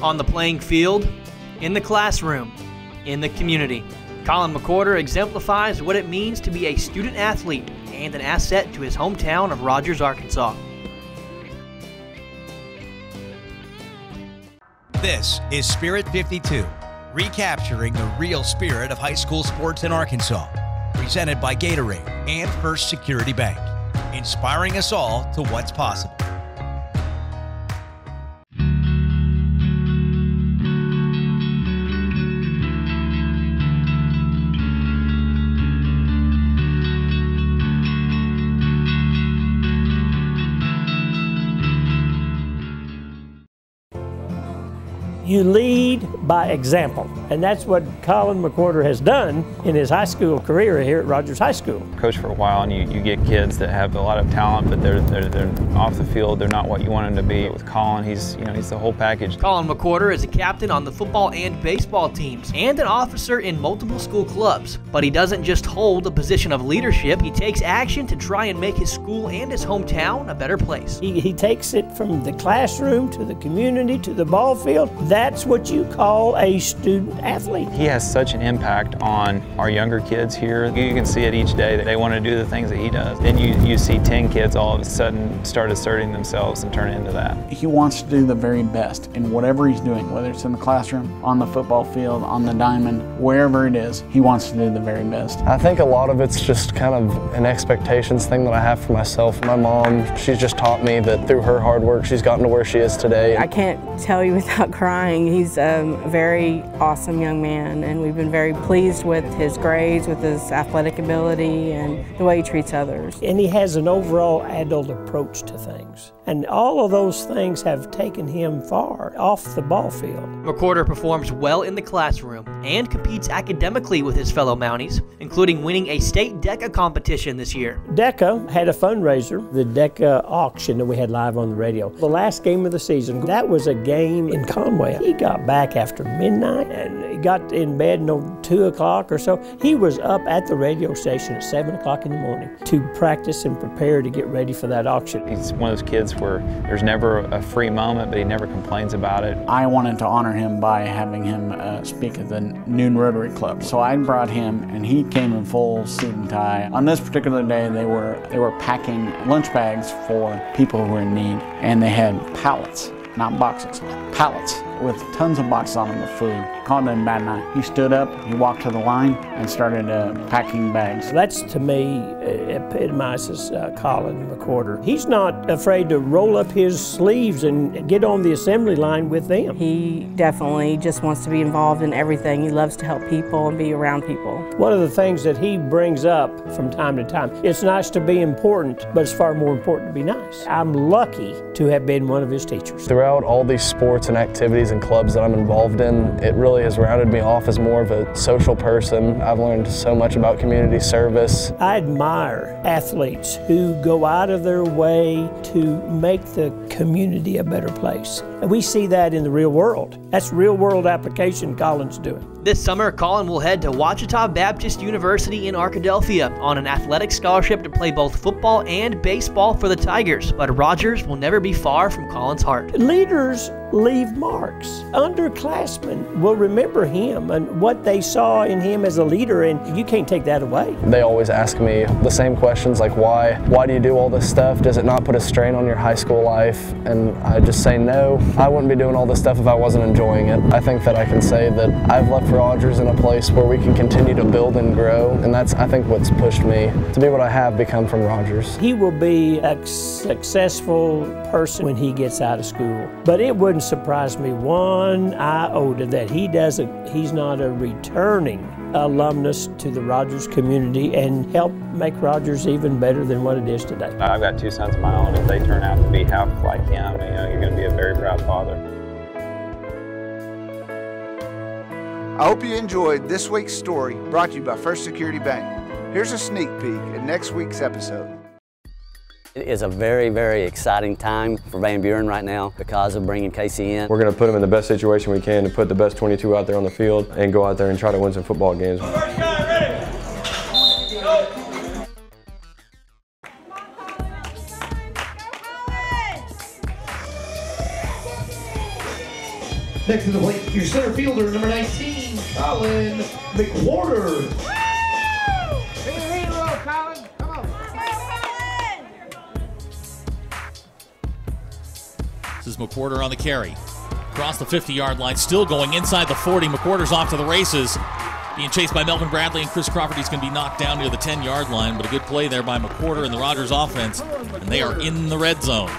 On the playing field, in the classroom, in the community, Colin McWhorter exemplifies what it means to be a student athlete and an asset to his hometown of Rogers, Arkansas. This is Spirit 52, recapturing the real spirit of high school sports in Arkansas. Presented by Gatorade and First Security Bank, inspiring us all to what's possible. You lead by example, and that's what Colin McWhorter has done in his high school career here at Rogers High School. Coach for a while, and you get kids that have a lot of talent, but they're off the field. They're not what you want them to be. With Colin, he's the whole package. Colin McWhorter is a captain on the football and baseball teams, and an officer in multiple school clubs. But he doesn't just hold a position of leadership. He takes action to try and make his school and his hometown a better place. He takes it from the classroom to the community to the ball field. That's what you call a student athlete. He has such an impact on our younger kids here. You can see it each day that they want to do the things that he does. Then you see 10 kids all of a sudden start asserting themselves and turn into that. He wants to do the very best in whatever he's doing, whether it's in the classroom, on the football field, on the diamond, wherever it is, he wants to do the very best. I think a lot of it's just kind of an expectations thing that I have for myself. My mom, she's just taught me that through her hard work, she's gotten to where she is today. I can't tell you without crying. He's a very awesome young man, and we've been very pleased with his grades, with his athletic ability, and the way he treats others. And he has an overall adult approach to things. And all of those things have taken him far off the ball field. McWhorter performs well in the classroom and competes academically with his fellow Mounties, including winning a state DECA competition this year. DECA had a fundraiser, the DECA auction that we had live on the radio. The last game of the season, that was a game in Conway. He got back after midnight and he got in bed 2 o'clock or so. He was up at the radio station at 7 o'clock in the morning to practice and prepare to get ready for that auction. He's one of those kids where there's never a free moment, but he never complains about it. I wanted to honor him by having him speak at the Noon Rotary Club. So I brought him, and he came in full suit and tie. On this particular day, they were packing lunch bags for people who were in need, and they had pallets, not boxes, pallets with tons of boxes on them of food. Called it a bad night. He stood up, he walked to the line, and started packing bags. That's, to me, epitomizes Colin McWhorter. He's not afraid to roll up his sleeves and get on the assembly line with them. He definitely just wants to be involved in everything. He loves to help people and be around people. One of the things that he brings up from time to time, it's nice to be important, but it's far more important to be nice. I'm lucky to have been one of his teachers. Throughout all these sports and activities and clubs that I'm involved in, it really has rounded me off as more of a social person. I've learned so much about community service. I admire athletes who go out of their way to make the community a better place. And we see that in the real world. That's real world application Colin's doing. This summer, Colin will head to Ouachita Baptist University in Arkadelphia on an athletic scholarship to play both football and baseball for the Tigers. But Rogers will never be far from Colin's heart. Leaders leave marks. Underclassmen will remember him and what they saw in him as a leader, and you can't take that away. They always ask me the same questions, like why do you do all this stuff? Does it not put a strain on your high school life? And I just say no. I wouldn't be doing all this stuff if I wasn't enjoying it. I think that I can say that I've left Rogers in a place where we can continue to build and grow, and that's, I think, what's pushed me to be what I have become from Rogers. He will be a successful person when he gets out of school, but it wouldn't surprise me one iota that he's not a returning alumnus to the Rogers community and help make Rogers even better than what it is today. I've got 2 sons of my own. If they turn out to be half like him, you're going to be a very proud father. I hope you enjoyed this week's story brought to you by First Security Bank. Here's a sneak peek at next week's episode. It is a very, very exciting time for Van Buren right now because of bringing Casey in. We're going to put him in the best situation we can to put the best 22 out there on the field and go out there and try to win some football games. Next to the plate, your center fielder, number 19, Colin McWhorter. Colin. Come on. This is McWhorter on the carry. Across the 50-yard line, still going inside the 40. McWhorter's off to the races. Being chased by Melvin Bradley and Chris Crawford. He's going to be knocked down near the 10-yard line, but a good play there by McWhorter and the Rogers offense, and they are in the red zone.